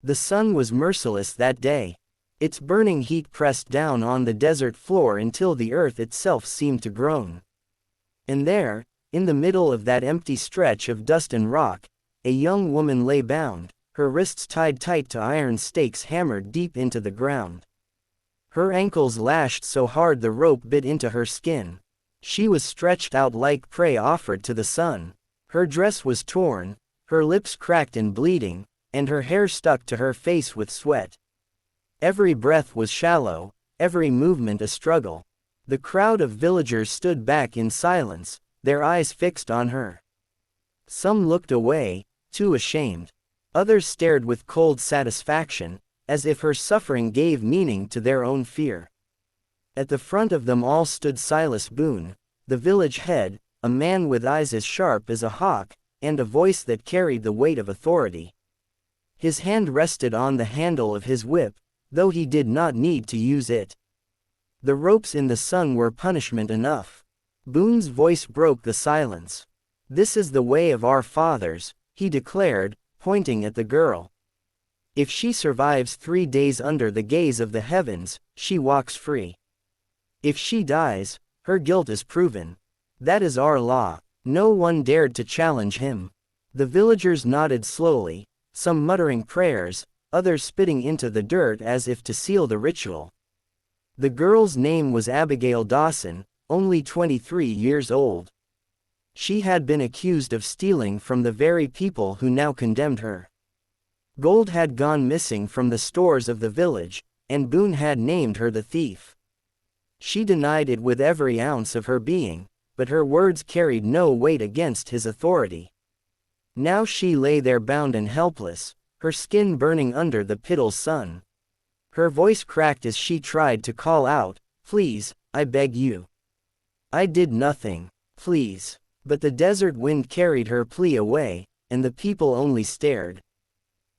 The sun was merciless that day. Its burning heat pressed down on the desert floor until the earth itself seemed to groan. And there, in the middle of that empty stretch of dust and rock, a young woman lay bound, her wrists tied tight to iron stakes hammered deep into the ground. Her ankles lashed so hard the rope bit into her skin. She was stretched out like prey offered to the sun. Her dress was torn, her lips cracked and bleeding, and her hair stuck to her face with sweat. Every breath was shallow, every movement a struggle. The crowd of villagers stood back in silence, their eyes fixed on her. Some looked away, too ashamed. Others stared with cold satisfaction, as if her suffering gave meaning to their own fear. At the front of them all stood Silas Boone, the village head, a man with eyes as sharp as a hawk, and a voice that carried the weight of authority. His hand rested on the handle of his whip, though he did not need to use it. The ropes in the sun were punishment enough. Boone's voice broke the silence. "This is the way of our fathers," he declared, pointing at the girl. "If she survives 3 days under the gaze of the heavens, she walks free. If she dies, her guilt is proven. That is our law." No one dared to challenge him. The villagers nodded slowly, some muttering prayers, others spitting into the dirt as if to seal the ritual. The girl's name was Abigail Dawson, only 23 years old. She had been accused of stealing from the very people who now condemned her. Gold had gone missing from the stores of the village, and Boone had named her the thief. She denied it with every ounce of her being, but her words carried no weight against his authority. Now she lay there bound and helpless, her skin burning under the pitiless sun. Her voice cracked as she tried to call out, "Please, I beg you. I did nothing, please." But the desert wind carried her plea away, and the people only stared.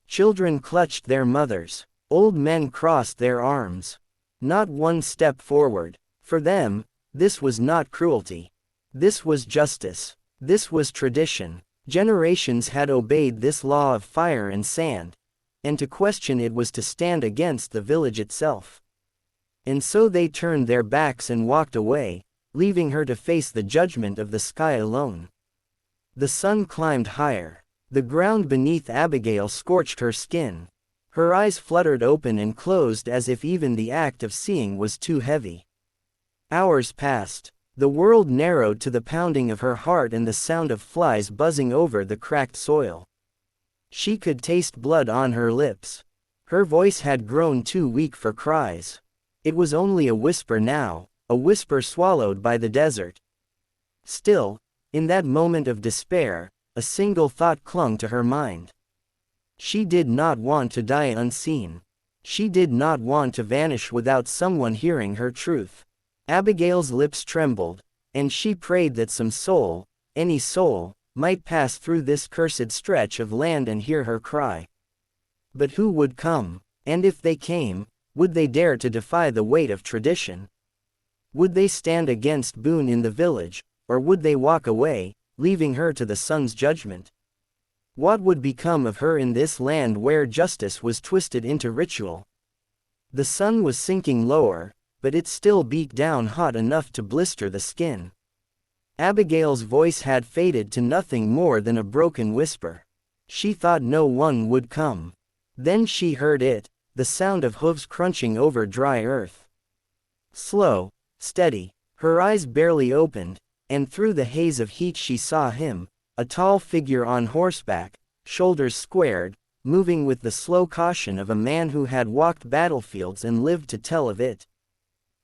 Children clutched their mothers. Old men crossed their arms. Not one step forward. For them, this was not cruelty. This was justice. This was tradition. Generations had obeyed this law of fire and sand, and to question it was to stand against the village itself. And so they turned their backs and walked away, leaving her to face the judgment of the sky alone. The sun climbed higher. The ground beneath Abigail scorched her skin. Her eyes fluttered open and closed as if even the act of seeing was too heavy. Hours passed. The world narrowed to the pounding of her heart and the sound of flies buzzing over the cracked soil. She could taste blood on her lips. Her voice had grown too weak for cries. It was only a whisper now, a whisper swallowed by the desert. Still, in that moment of despair, a single thought clung to her mind. She did not want to die unseen. She did not want to vanish without someone hearing her truth. Abigail's lips trembled, and she prayed that some soul, any soul, might pass through this cursed stretch of land and hear her cry. But who would come? And if they came, would they dare to defy the weight of tradition? Would they stand against Boone in the village, or would they walk away, leaving her to the sun's judgment? What would become of her in this land where justice was twisted into ritual? The sun was sinking lower, but it still beat down hot enough to blister the skin. Abigail's voice had faded to nothing more than a broken whisper. She thought no one would come. Then she heard it, the sound of hooves crunching over dry earth. Slow, steady, her eyes barely opened, and through the haze of heat she saw him, a tall figure on horseback, shoulders squared, moving with the slow caution of a man who had walked battlefields and lived to tell of it.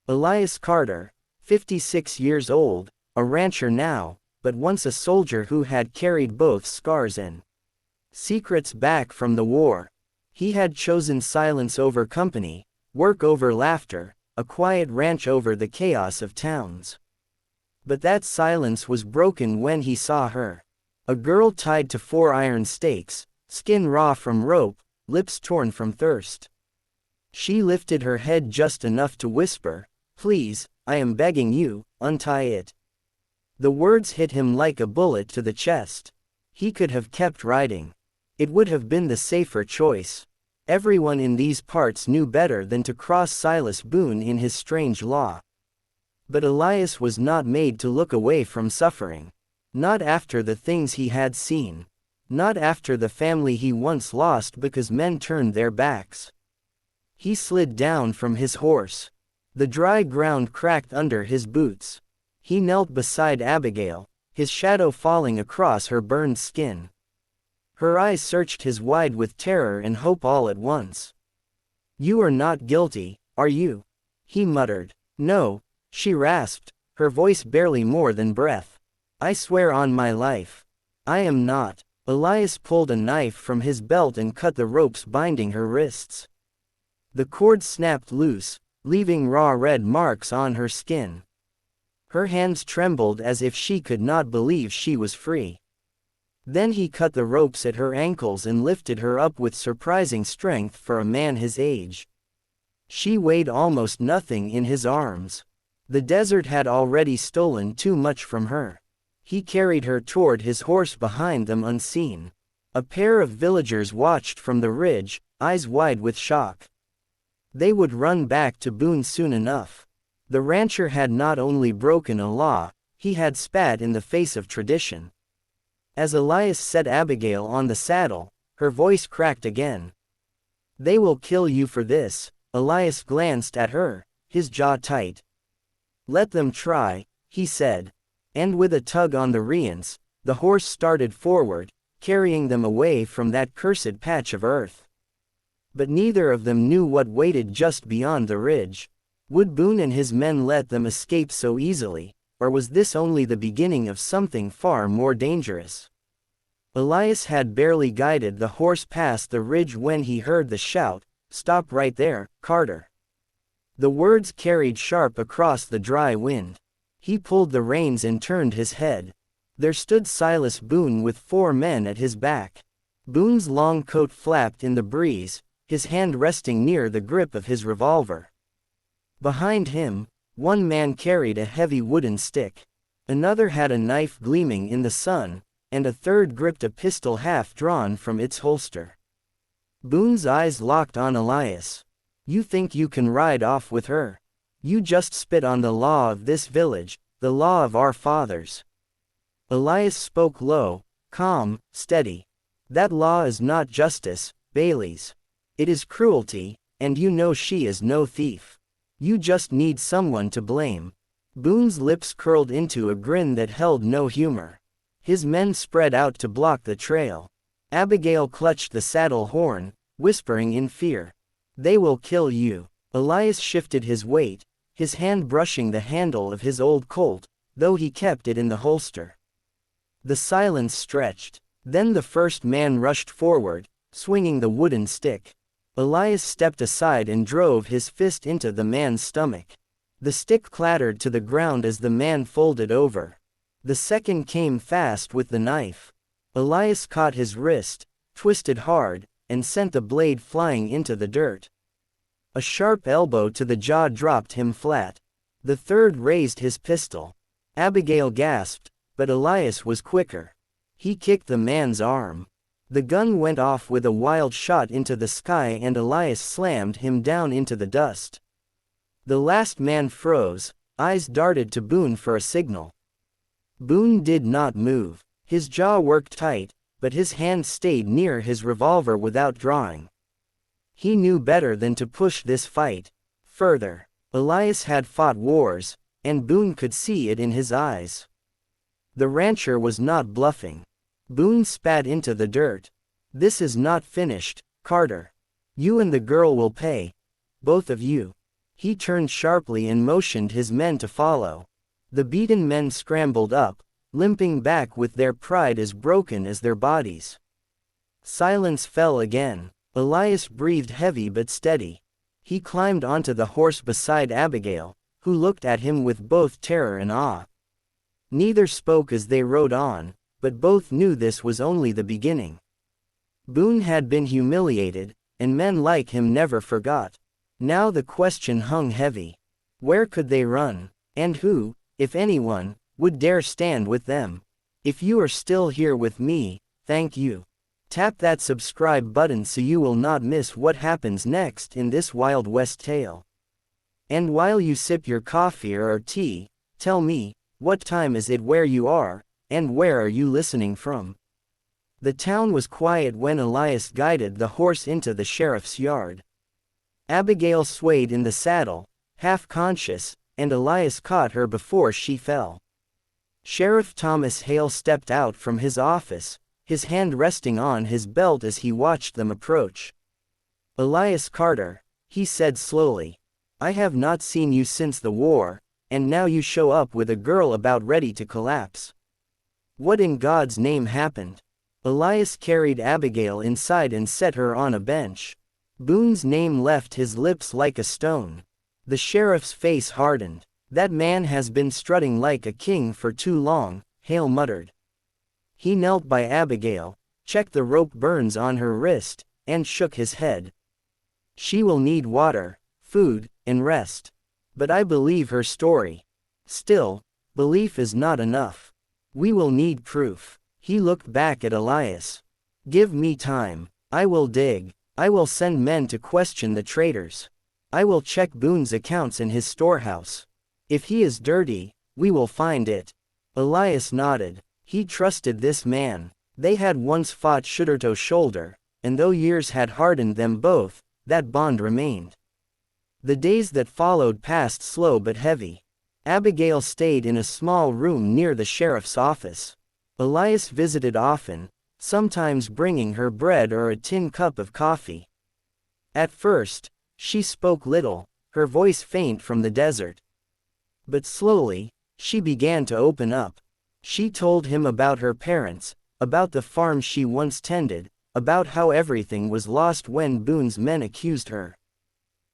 Elias Carter, 56 years old, a rancher now, but once a soldier who had carried both scars and secrets back from the war. He had chosen silence over company, work over laughter, a quiet ranch over the chaos of towns. But that silence was broken when he saw her. A girl tied to 4 iron stakes, skin raw from rope, lips torn from thirst. She lifted her head just enough to whisper, "Please, I am begging you, untie it." The words hit him like a bullet to the chest. He could have kept riding. It would have been the safer choice. Everyone in these parts knew better than to cross Silas Boone in his strange law. But Elias was not made to look away from suffering. Not after the things he had seen. Not after the family he once lost because men turned their backs. He slid down from his horse. The dry ground cracked under his boots. He knelt beside Abigail, his shadow falling across her burned skin. Her eyes searched his wide with terror and hope all at once. "You are not guilty, are you?" he muttered. "No," she rasped, her voice barely more than breath. "I swear on my life. I am not." Elias pulled a knife from his belt and cut the ropes binding her wrists. The cord snapped loose, leaving raw red marks on her skin. Her hands trembled as if she could not believe she was free. Then he cut the ropes at her ankles and lifted her up with surprising strength for a man his age. She weighed almost nothing in his arms. The desert had already stolen too much from her. He carried her toward his horse behind them unseen. A pair of villagers watched from the ridge, eyes wide with shock. They would run back to Boone soon enough. The rancher had not only broken a law, he had spat in the face of tradition. As Elias set Abigail on the saddle, her voice cracked again. "They will kill you for this." Elias glanced at her, his jaw tight. "Let them try," he said. And with a tug on the reins, the horse started forward, carrying them away from that cursed patch of earth. But neither of them knew what waited just beyond the ridge. Would Boone and his men let them escape so easily, or was this only the beginning of something far more dangerous? Elias had barely guided the horse past the ridge when he heard the shout, "Stop right there, Carter." The words carried sharp across the dry wind. He pulled the reins and turned his head. There stood Silas Boone with 4 men at his back. Boone's long coat flapped in the breeze, his hand resting near the grip of his revolver. Behind him, one man carried a heavy wooden stick. Another had a knife gleaming in the sun, and a third gripped a pistol half drawn from its holster. Boone's eyes locked on Elias. "You think you can ride off with her? You just spit on the law of this village, the law of our fathers." Elias spoke low, calm, steady. "That law is not justice, Bailey's. It is cruelty, and you know she is no thief. You just need someone to blame." Boone's lips curled into a grin that held no humor. His men spread out to block the trail. Abigail clutched the saddle horn, whispering in fear. "They will kill you." Elias shifted his weight, his hand brushing the handle of his old Colt, though he kept it in the holster. The silence stretched. Then the first man rushed forward, swinging the wooden stick. Elias stepped aside and drove his fist into the man's stomach. The stick clattered to the ground as the man folded over. The second came fast with the knife. Elias caught his wrist, twisted hard, and sent the blade flying into the dirt. A sharp elbow to the jaw dropped him flat. The third raised his pistol. Abigail gasped, but Elias was quicker. He kicked the man's arm. The gun went off with a wild shot into the sky and Elias slammed him down into the dust. The last man froze, eyes darted to Boone for a signal. Boone did not move. His jaw worked tight, but his hand stayed near his revolver without drawing. He knew better than to push this fight further. Elias had fought wars, and Boone could see it in his eyes. The rancher was not bluffing. Boone spat into the dirt. "This is not finished, Carter. You and the girl will pay. Both of you." He turned sharply and motioned his men to follow. The beaten men scrambled up, limping back with their pride as broken as their bodies. Silence fell again. Elias breathed heavy but steady. He climbed onto the horse beside Abigail, who looked at him with both terror and awe. Neither spoke as they rode on, but both knew this was only the beginning. Boone had been humiliated, and men like him never forgot. Now the question hung heavy. Where could they run? And who, if anyone, would dare stand with them? "If you are still here with me, thank you." Tap that subscribe button so you will not miss what happens next in this Wild West tale. And while you sip your coffee or tea, tell me, what time is it where you are, and where are you listening from? The town was quiet when Elias guided the horse into the sheriff's yard. Abigail swayed in the saddle, half conscious, and Elias caught her before she fell. Sheriff Thomas Hale stepped out from his office, his hand resting on his belt as he watched them approach. "Elias Carter," he said slowly, "I have not seen you since the war, and now you show up with a girl about ready to collapse. What in God's name happened?" Elias carried Abigail inside and set her on a bench. Boone's name left his lips like a stone. The sheriff's face hardened. "That man has been strutting like a king for too long," Hale muttered. He knelt by Abigail, checked the rope burns on her wrist, and shook his head. "She will need water, food, and rest. But I believe her story. Still, belief is not enough. We will need proof." He looked back at Elias. "Give me time. I will dig. I will send men to question the traitors. I will check Boone's accounts in his storehouse. If he is dirty, we will find it." Elias nodded. He trusted this man. They had once fought shoulder to shoulder, and though years had hardened them both, that bond remained. The days that followed passed slow but heavy. Abigail stayed in a small room near the sheriff's office. Elias visited often, sometimes bringing her bread or a tin cup of coffee. At first, she spoke little, her voice faint from the desert. But slowly, she began to open up. She told him about her parents, about the farm she once tended, about how everything was lost when Boone's men accused her.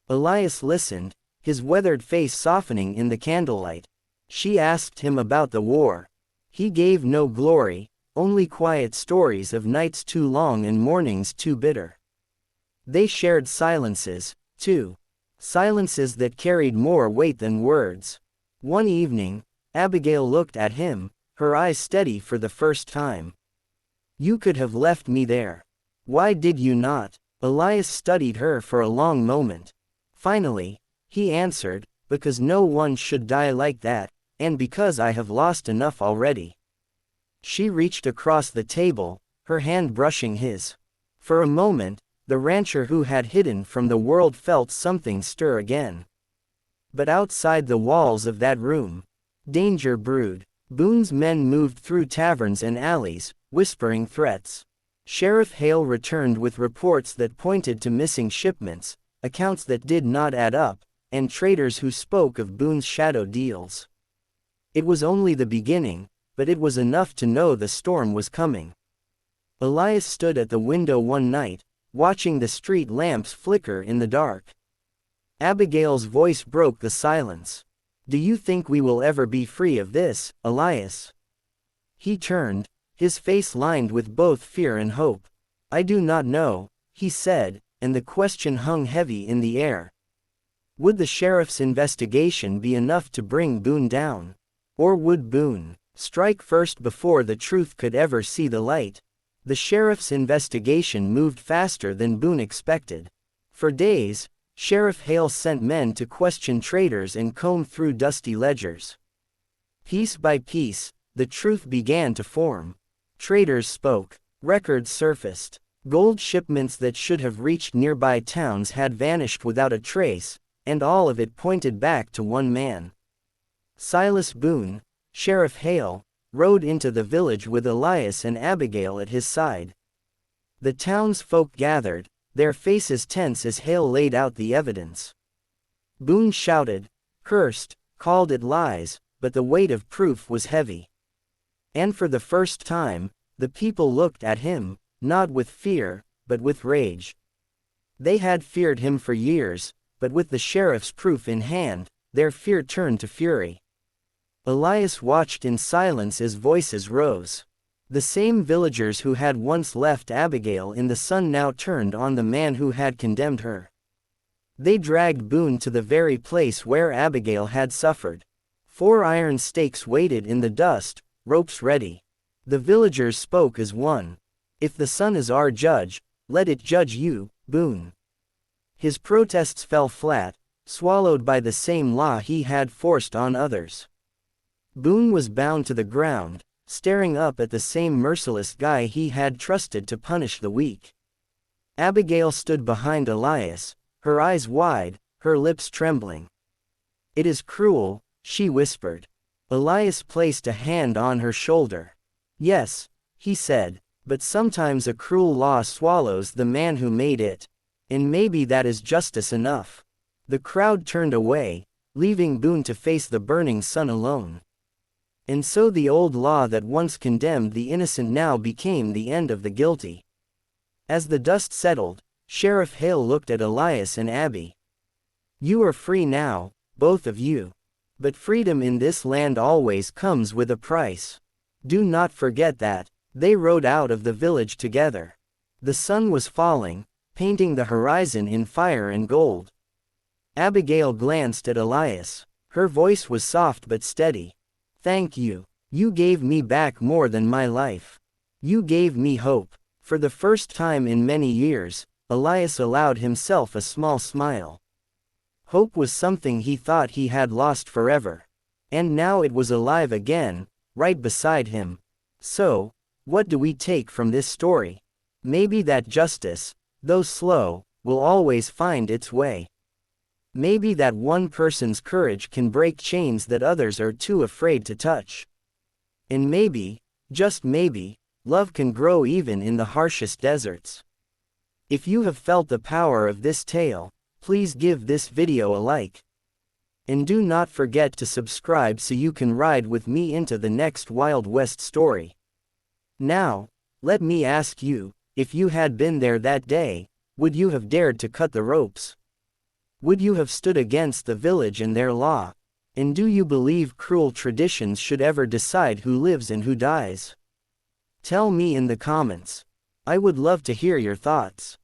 Elias listened, his weathered face softening in the candlelight. She asked him about the war. He gave no glory, only quiet stories of nights too long and mornings too bitter. They shared silences, too. Silences that carried more weight than words. One evening, Abigail looked at him, her eyes steady for the first time. "You could have left me there. Why did you not?" Elias studied her for a long moment. Finally, he answered, "Because no one should die like that, and because I have lost enough already." She reached across the table, her hand brushing his. For a moment, the rancher who had hidden from the world felt something stir again. But outside the walls of that room, danger brewed. Boone's men moved through taverns and alleys, whispering threats. Sheriff Hale returned with reports that pointed to missing shipments, accounts that did not add up, and traders who spoke of Boone's shadow deals. It was only the beginning, but it was enough to know the storm was coming. Elias stood at the window one night, watching the street lamps flicker in the dark. Abigail's voice broke the silence. "Do you think we will ever be free of this, Elias?" He turned, his face lined with both fear and hope. "I do not know," he said, and the question hung heavy in the air. Would the sheriff's investigation be enough to bring Boone down? Or would Boone strike first before the truth could ever see the light? The sheriff's investigation moved faster than Boone expected. For days, Sheriff Hale sent men to question traders and comb through dusty ledgers. Piece by piece, the truth began to form. Traders spoke. Records surfaced. Gold shipments that should have reached nearby towns had vanished without a trace, and all of it pointed back to one man. Silas Boone, Sheriff Hale, rode into the village with Elias and Abigail at his side. The townsfolk gathered, their faces tense as Hale laid out the evidence. Boone shouted, cursed, called it lies, but the weight of proof was heavy. And for the first time, the people looked at him, not with fear, but with rage. They had feared him for years, but with the sheriff's proof in hand, their fear turned to fury. Elias watched in silence as voices rose. The same villagers who had once left Abigail in the sun now turned on the man who had condemned her. They dragged Boone to the very place where Abigail had suffered. 4 iron stakes waited in the dust, ropes ready. The villagers spoke as one. If the sun is our judge, let it judge you, Boone. His protests fell flat, swallowed by the same law he had forced on others. Boone was bound to the ground, staring up at the same merciless guy he had trusted to punish the weak. Abigail stood behind Elias, her eyes wide, her lips trembling. "It is cruel," she whispered. Elias placed a hand on her shoulder. "Yes," he said, "but sometimes a cruel law swallows the man who made it. And maybe that is justice enough." The crowd turned away, leaving Boone to face the burning sun alone. And so the old law that once condemned the innocent now became the end of the guilty. As the dust settled, Sheriff Hale looked at Elias and Abby. "You are free now, both of you. But freedom in this land always comes with a price. Do not forget that." They rode out of the village together. The sun was falling, painting the horizon in fire and gold. Abigail glanced at Elias. Her voice was soft but steady. "Thank you. You gave me back more than my life. You gave me hope." For the first time in many years, Elias allowed himself a small smile. Hope was something he thought he had lost forever. And now it was alive again, right beside him. So, what do we take from this story? Maybe that justice, though slow, will always find its way. Maybe that one person's courage can break chains that others are too afraid to touch. And maybe, just maybe, love can grow even in the harshest deserts. If you have felt the power of this tale, please give this video a like. And do not forget to subscribe so you can ride with me into the next Wild West story. Now, let me ask you, if you had been there that day, would you have dared to cut the ropes? Would you have stood against the village and their law? And do you believe cruel traditions should ever decide who lives and who dies? Tell me in the comments. I would love to hear your thoughts.